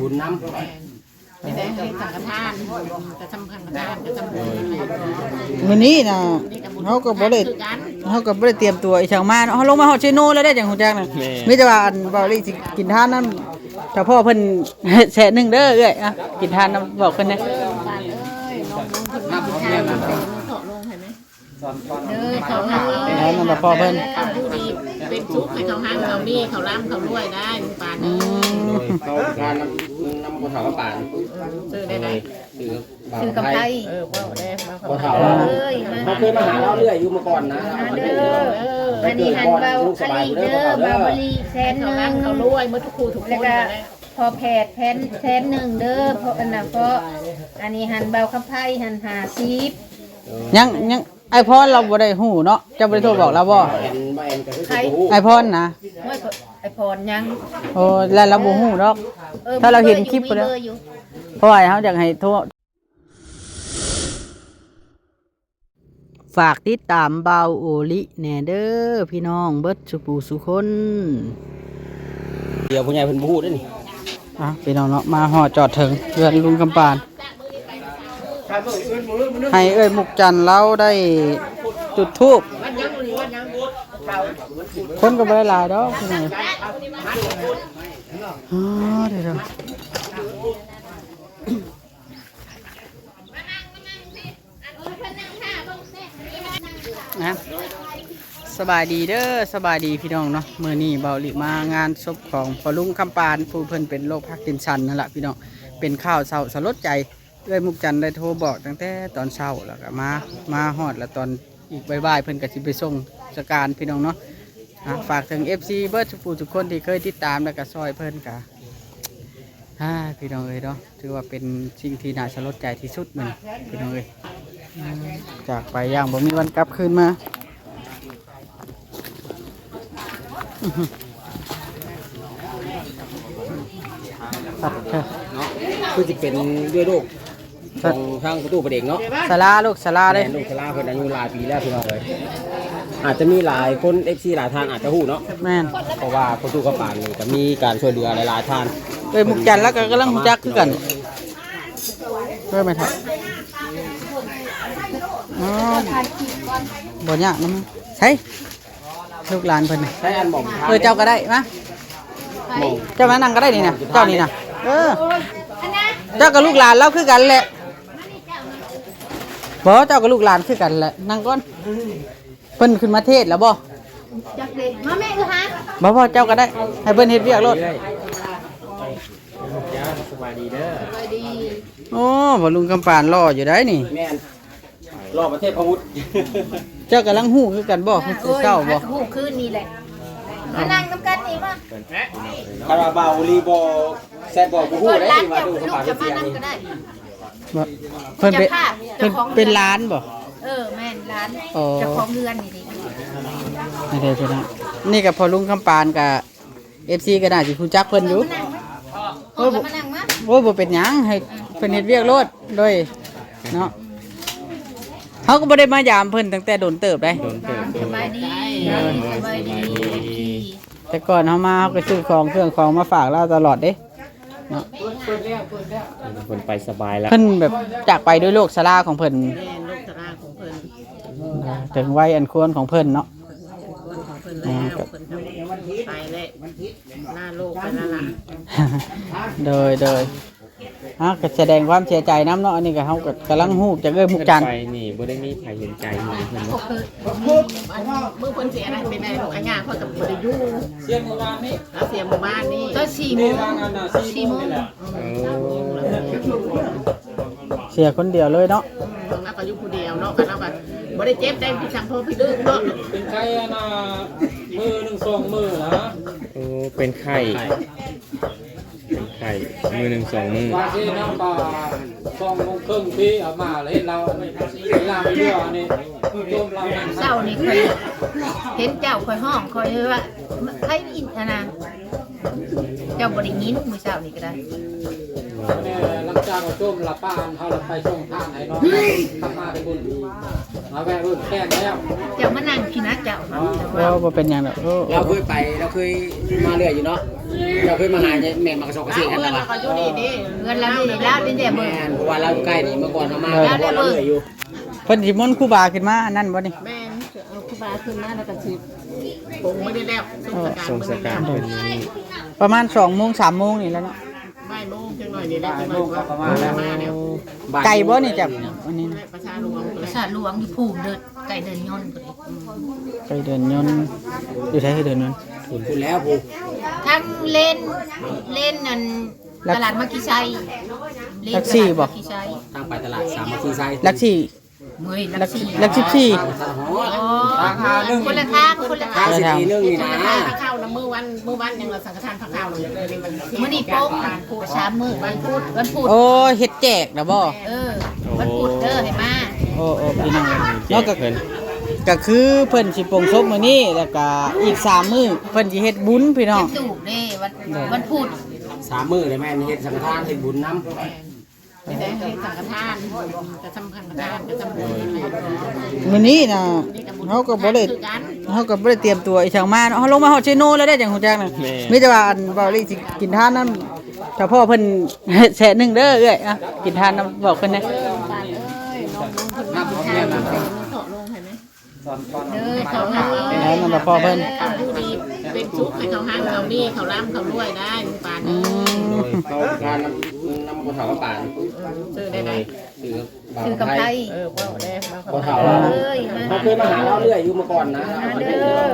บุญน้ำไม่ได้ให้สังฆทานจะทำสังฆทานจะทำบุญ มื้อนี้น่ะเฮาก็บ่ได้เตรียมตัวอีช่างมาเนาะเฮาลงมาฮอดเชโนแล้วได้จังฮู้จักน่ะมีแต่ว่าอันเว้าลิสิกินทานนำถ้าพ่อเพิ่นแสนนึงเด้อเอ้ยอ่ะกินทานนำบอกเพิ่นนะ บ้านเอ้ยน้องน้องกินทานเต็มเถาะลงเห็นไหมเขาหา แล้วนั่นล่ะพ่อเพิ่น เขาดูดีเป็นทุกข์ให้เขาห้างเขามีเขาร่ำเขารวยได้ลุงปานเอ้ย เขาการน้ำกระเถาป่าน ซื้อได้ไหม ซื้อกำไทย ว่าได้มาก ระเถาเขาเคยมาหาเราเรื่อยอยู่มาก่อนนะ เด้ออันนี้หันเบาคลีเด้อเบาบลีแสนห เขา นึ่ ร่ำ ง เขารวยเมื่อทุกคู่ทุกค แล้ว น ก็ เลย พอแพทย์แสนหนึ่งเด้อเพราะอันน่ะเพราะอันนี้หันเบาคำไพ่หัน50ยังไอพรเราบ่ได้ฮู้เนาะเจ้าบ่ได้โทรบอกเราบ่ แอนบ่แอนก็คือ ใคร ไอพรนะ ไม่ไอพรยัง โอ้แล้วเราบ่ฮู้ดอก ถ้าเราเห็นคลิป มี ไปแล้ว เบอร์อยู่ เพราะว่าเขาอยากให้โทษฝากติดตามเบาโอลิแหน่เด้อพี่น้องเบิดสุปูสุคน เดี๋ยวผู้ใหญ่เพิ่นพูดด้วยนี่ อ่ะพี่น้องเนาะมาหอดจอดถึงเรือนลุงกำปานให้เอ้ยมุกจันทร์เราได้จุดทูบคนก็ไม่ได้หลายดอกพี่น้องอ๋อเดี๋ยวนะสบายดีเด้อสบายดีพี่น้องเนาะมื้อนี้เบาหลีมางานศพของพ่อลุงคำปานผู้เพิ่นเป็นโรคพาร์กินสันนั่นแหละพี่น้องเป็นข้าวเศร้าสลดใจเอ้ยมุกจันทร์ได้โทรบอกตั้งแต่ตอนเช้าแล้วก็มาฮอดแล้วตอนอีกบ่ายๆเพิ่นก็สิไปส่งสการพี่น้องเนาะฝากถึง FC เบิร์ดทุกคนที่เคยติดตามแล้วก็ซอยเพิ่นก็พี่น้องเอ้ยเนาะถือว่าเป็นสิ่งที่น่าสลดใจที่สุดมันพี่น้องเอ้ยจากไปอย่างบ่มีวันกลับคืนมาตัดเถอะ เนาะคือสิเป็นด้วยโรคของทางประตูประเด็กเนาะ สลาลูกสลาเลย ลูกชราเพิ่นอายุหลายปีแล้วพี่น้องเลยอาจจะมีหลายคน FC หลายทางอาจจะฮู้เนาะ แม่น เพราะว่าประตูกระปานนี่ก็มีการช่วยเหลือหลายๆทาง เอ้ยมุกจันทร์แล้วก็กำลังรู้จักคือกันเพื่อไม่ทันอ๋อบ่ยากนะมั้งใช่ลูกหลานเพิ่นน่ะ ใช้อันหม่อม เจ้าก็ได้มาเจ้ามานั่งก็ได้นี่นะเจ้านี่นะเจ้ากับลูกหลานเราคือกันแหละบ่เจ้ากับลูกหลานคือกันแหละนั่งก่อนเพิ่นขึ้นมาเทศแล้วบ่ จักเด็กมาแม่คือฮะ บ่พ่อเจ้าก็ได้ให้เพิ่นเฮ็ดเวียกโลด สบายดีเด้อ โอ้บ่ลุงกำปานรออยู่ได้นี่ แม่นรอประเทศอาวุธ เจ้ากำลังฮู้คือกันบ่คือเช้าบ่ หูคืนนี่แหละมานั่งน้ำกันนี่มา คาราบาวรีบอแซดบอกกูฮู้ได้ที่มาดู ลู เขา ก ปาก จะ เสี มาย นั่ง นี่ ก็ได้ บ่เพิ่นเป็นเป็นร้านบ่ แม่นร้าน อ๋อ เจ้าของเรือนนี่ดิ นี่เด้อพี่น้องนี่ก็พอลุงคำปานกับ FC ก็น่าสิรู้จักเพิ่นอยู่ มานั่งไหมมานั่งมา โอ้ยบ่เป็นหยังให้เพิ่นเฮ็ดเวียกโลดโดยเนาะเฮาก็บ่ได้มายามเพิ่นตั้งแต่โดนเติบได้ สบายดีสบายดี แต่ก่อนเฮามาเฮาก็ซื้อของเครื่องของมาฝากเราตลอดเด้เนาะ คนไปสบายแล้ว เพิ่นแบบจากไปด้วยโรคชราของเพิ่น แม่ลูกสราของเพิ่น ถึงวัยอันควรของเพิ่นเนาะ ของเพิ่นแล้วเพิ่นจะไปเลยหน้าโลกไปแล้วล่ะ โดยก็แสดงความเสียใจน้ำเนาะอันนี้ก็เฮาก็กำลังฮู้จะเอ้ยมุกจันทร์ ไปนี่บ่ได้มีใครเห็นใจนี่เพิ่น เมื่อคนเสียอะไรเป็นอะไรลูกไอ้งาเขากับบริยูเสียหมู่บ้านนี่เสียหมู่บ้านนี่ก็4 โมง4 โมง เสียคนเดียวเลยเนาะ แล้วก็อยู่ผู้เดียวเนาะกันแล้วก็บ่ได้เจ็บได้พี่สังพ่อพี่ดื้อเนาะ เป็นไข้นะมือหนึ่งสองมือนะ โอ้เป็นไข้เป็นไข้มือหนึ่งสองมือ ว่าที่น้ำปลา2:30ที่เอามาเลยเราเวลาไปเรือนี่โยมเรานั่ง เจ้านี่เคยเห็นเจ้าคอยห้องคอยว่าใครอินนะ เจ้าบริยินมือเช้านี่ก็ได้ เนี่ยหลังจากเราต้มละป้าเขาเราไปส่งทางไหนน้องทำมาได้บุญมาแวะบุญแค่แล้ว เจ้ามานั่งพี่นะเจ้า บ่เป็นหยังดอก เราเคยไปเราเคยมาเรื่อยอยู่เนาะเราเคยมาหาแม่มากระสอบกระเสียกัน เพื่อน นะ เราก็อยู่ดีดิ เงินเราดีแล้วดีแต่ แม่ เบิ่ง เพราะว่าเราอยู่ใกล้นี่เมื่อก่อนเรามาเราเรื่อยอยู่ เพิ่นสิมนต์ครูบาขึ้นมาอันนั่นบ่นี่ แม่เอาครูบาขึ้นมาแล้วก็สิปงไม่ได้แล้วส่งสการเพิ่นแล้ว ประมาณ2:00น 3:00นนี่แล้วเนาะ บ่ายโมงจังหน่อยนี่แหละจังหน่อยก็มาแล้ว ไก่บ่นี่จับอันนี้นะ ประชาหลวง ประสาทหลวงอยู่ภูมิเดินไก่เดินย่นพอดี ไก่เดินยนต์อยู่ไสให้เดินยนต์ คุณแล้วผู้ ทั้งเล่นนั่นตลาดมักกี้ไซมักกี้ไซ ทางไปตลาดสามัคคีไซ ลักซี่ เมื่อย ลั ลั ก กซี่ ลัก14 อ๋อคนละทางคนละทาง ทาง14เรื่องนี้ สัง นะ ฆทานพระเข้านะมื้อวันยังเราสังฆทานพระเข้าเลย มื้อนี้โป๊ก3 มื้อวันพุธ โอ้เฮ็ดแจกนะบ่ วันพุธเด้อให้มา โอ้พี่น้องเนาะก็คือเพิ่นสิปลงศพมื้อนี้แล้วก็อีก3มื้อเพิ่นสิเฮ็ดบุญพี่น้อง จูบเด้วันพุธ 3 มื้อเลยแม่มีเฮ็ดสังฆทานเฮ็ดบุญนำ ไม่ได้ให้สังฆทานจะทำสังฆทานจะทำบุญ มื้อนี้น่ะเฮาก็บ่ได้เตรียมตัวอีช่างมาเนาะเฮาลงมาฮอดเชโนแล้วได้จังฮู้จักน่ะมีแต่ว่าอันเว้าเลยสิกินทานนำเฉพาะเพิ่นแสะนึงเด้อเอ้ยอ่ะกินทานนำบอกเพิ่นนะ น้ำเขาเนี่ยนะเถาะลงเห็นไหม เด้อเขาหา แล้วนั่นล่ะพ่อเพิ่น เขาดูดีเป็นชุกให้เขาห้างเขานี่เขาล้ำเขารวยได้ลุงปาน เขาการนำคนเฒ่าป่าน ซื้อได้ไหม คือกำไพ ว่าได้ คนเฒ่า เอ้ยมา เขาเคยมาหาเราเรื่อยอยู่เมื่อก่อนนะ เด้อ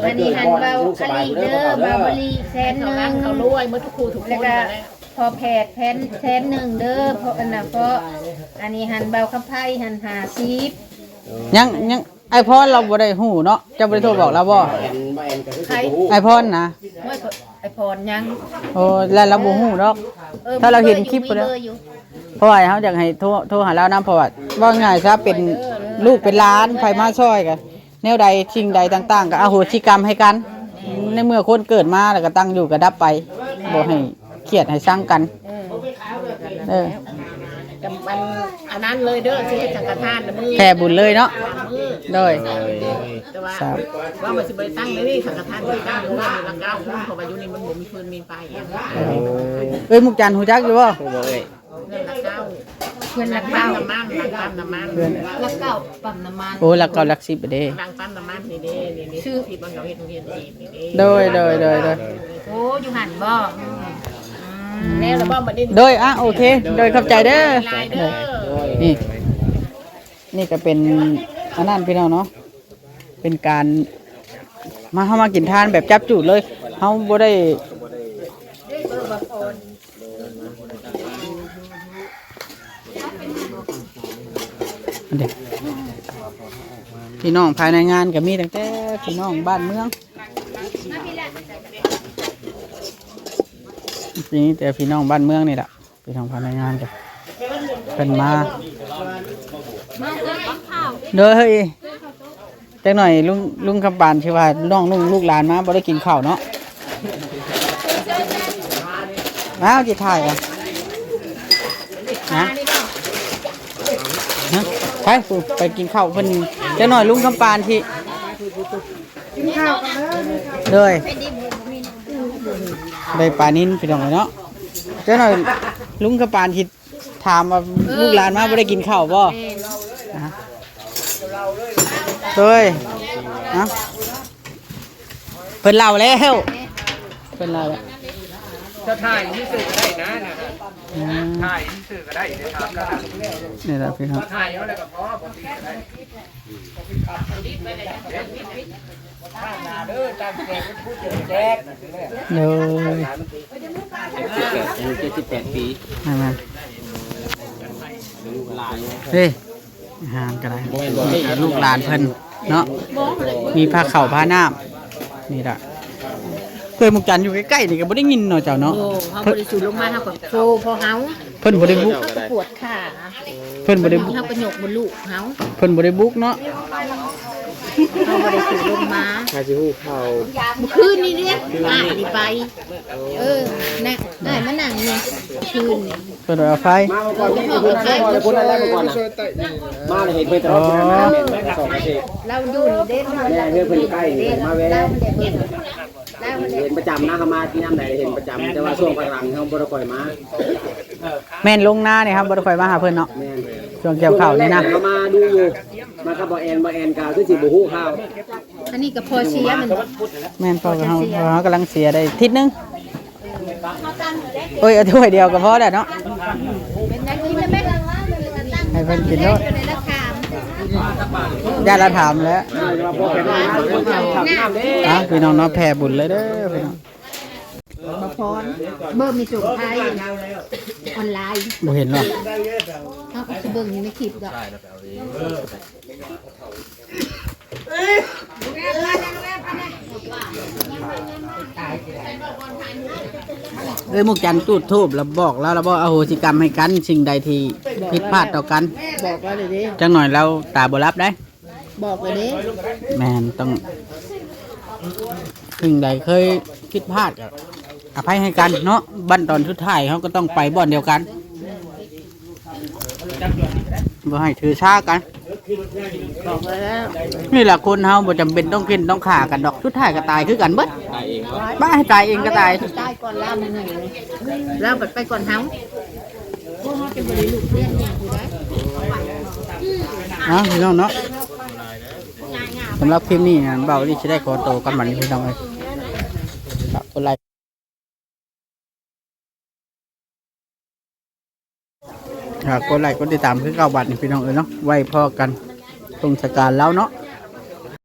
อันนี้หันเบาอลีเด้อบาบลีแสน เขา นึ ล้ำ ง เขารวยเมื่อทุกคู่ทุกค แล้ว น ก็ เลย พอแผดแผ่นแสนนึงเด้อเพราะอันน่ะเพราะอันนี้หันเบาคำไพหัน50 ยังไอพรเราบ่ได้ฮู้เนาะเจ้าบ่ได้โทรบอกเราบ่ แอนก็คือ ใคร ไอพรนะ ไม่ไอพรยัง โอ้แล้วเราบ่ฮู้ดอก ถ้าเราเห็นคลิป ไป ไปแล้ว อยู่ เพราะว่าเขาอยากให้โทรหาเรานะเพราะว่าว่าง่ายซะเป็นลูกเป็นหล้านไผมาช่วยกันแนวใดสิ่งใดต่างๆก็อโหสิกรรมให้กัน ในเมื่อคนเกิดมาแล้วก็ตั้งอยู่ก็ดับไปบ่ให้เครียดให้สร้างกันเออ กับมันอันนั้นเลยเด้อที่สังฆทานมือ แผ่บุญเลยเนาะ มือ โดย แต่ว่าว่ามันจะไปตั้งในนี่สังฆทานที่9หรือว่ามีละ9คนเพราะว่าอยู่นี่มันบ่มีฟืนมีไฟอย่างเงี้ย เอ้ยมุกจันทร์ฮู้จักอยู่บ่ บอกเลย เรื่องละ9 เพื่อนรัก ปั๊ เก้าม น้ำมันหลังปั๊มน้ำมัน รักเก้าปั๊มน้ำมัน โอ้หลักเก่าหลัก10เด้ หลังปั๊มน้ำมันนี่เด้นี่ชื่อที่บางเราเฮ็ดโรงเรียนจีนนี่เด้ โดย โอ้อยู่หันบ่ แล้วเราบ่มาได้ โดยอ่ะโอเค โดยเข้าใจเด้อ ลายเด้อ นี่ นี่ก็เป็นอันนั้นพี่น้องเนาะ เป็นการเฮามากินทานแบบจับจุดเลยเฮาบ่ได้เด็กพี่น้องภายในงานก็มีตั้งแต่พี่น้องบ้านเมืองนี่แต่พี่น้องบ้านเมืองนี่แหละพี่น้องภายในงานก็เป็นมาเด้อเฮ้ยจักหน่อยลุงคำปานชื่อว่าน้องลูกหลานมาบ่ได้กินข้าวเนาะมาเอาจิถ่ายกันนะไปไปกินข้าวเพิ่นจักหน่อยลุงคำปานที่เลยได้ปลานินพี่น้องเนาะจักหน่อยลุงคำปานที่ถามว่าลูกหลานมาบ่ได้กินข้าวบ่นะเฮ้ยนะเพิ่นเล่าแล้วเพิ่นเล่าแล้ว จะถ่ายที่สื่อก็ได้นะถ่ายที่สื่อก็ได้นะครับแล้ว นี่แหละพี่ครับ ถ่ายเอาอะไรกับพ่อปกติก็ได้เด้อตามแจกพูดแจก เลย 78 ปี มามา ลูกหลาน เฮ้ยอาหารก็ได้ลูกหลานเพิ่นเนาะมีผ้าเข่าผ้าน้ำนี่แหละเคยมุกจันทร์อยู่ใกล้ๆนี่ก็บ่ได้ยินเนาะเจ้าเนาะ โอ้เฮาบ่ได้สูดลงมาเฮาก็โชพอเฮา เพิ่นบ่ได้บุก เฮาก็ปวดขา เพิ่นบ่ได้บุก เฮาก็ยกบนลูกเฮา เพิ่นบ่ได้บุกเนาะ เขาบ่ได้ถือลงมา อาจิฮู้เข้า เมื่อคืนนี้เนี่ยนี่ไปน่ะได้มานั่งนี่คืนนี่ เปิดเอาไฟ มาก่อนจะพูดอะไรมาก่อนนะมาเห็นเพิ่นตลอดเวลาแม่นสองประเทศ เราอยู่นี่เด้ แม่เพิ่นเพิ่นอยู่ใกล้นี่มาแวะ เราไม่ได้เบิ่งเราไม่ได้ เห็นประจำนะเขามาที่น้ำไหนเห็นประจำแต่ว่าช่วงหลังเขาบ่ได้ค่อยมา แม่นลงหน้าเนี่ยครับบ่ได้ค่อยมาหาเพิ่นเนาะ แม่น ช่วงเกี่ยวข้าวนี่นะ เขามาดูอยู่มากับบ่แอนกาวคือสิบ่ฮู้ข่าว อันนี้ก็พอเสียมัน แม่นพอเขากำลังเสียได้ทิศนึงโอ้ยเอาถ้วยเดียวก็พอแล้วเนาะ เป็นนักกินแล้วไหม ให้เพิ่นกินโลด ในราคา ญาติเราถามแล้ว ว่าพอแค่นั้นน้ำเด้ พี่น้องเนาะแผ่บุญเลยเด้อพี่น้อง มาพรเบอร์มีส่งไทยออนไลน์ บ่เห็นหรอก เขาก็จะเบิ่งอยู่ในคลิปดอก มุกจันทร์ตูดทูบแล้วบอกแล้วเราบอกอโหสิกรรมให้กันสิ่งใดที่ผิดพลาดต่อกัน บอกว่าเลยดิ จังหน่อยเราตาบ่รับได้ บอกเลยดิ แม่นต้องสิ่งใดเคยผิดพลาดก็อภัยให้กันเนาะบั้นตอนสุดท้ายเขาก็ต้องไปบ่อนเดียวกันบ่ให้ถือช้ากัน บอกเลยแล้ว นี่แหละคนเฮาบ่จำเป็นต้องกินต้องฆ่ากันดอกสุดท้ายก็ตายคือกันเบิด ตายเองเนาะ บ้าให้ตายเองก็ตาย ตายก่อนเล่าหนึ่งเล่าไปก่อนเฮาพวกเขาจะบริลุกเรื่องอย่างอยู่ได้ พี่น้องเนาะสำหรับคลิปนี้นะเบาที่จะได้ขอโตวกันบัดนี้พี่น้องเลยฝากกดไลค์กดไลค์กดติดตามคือเก่าบัดนี่พี่น้องเอ้ยเนาะไว้พอกันตรงสการแล้วเนาะ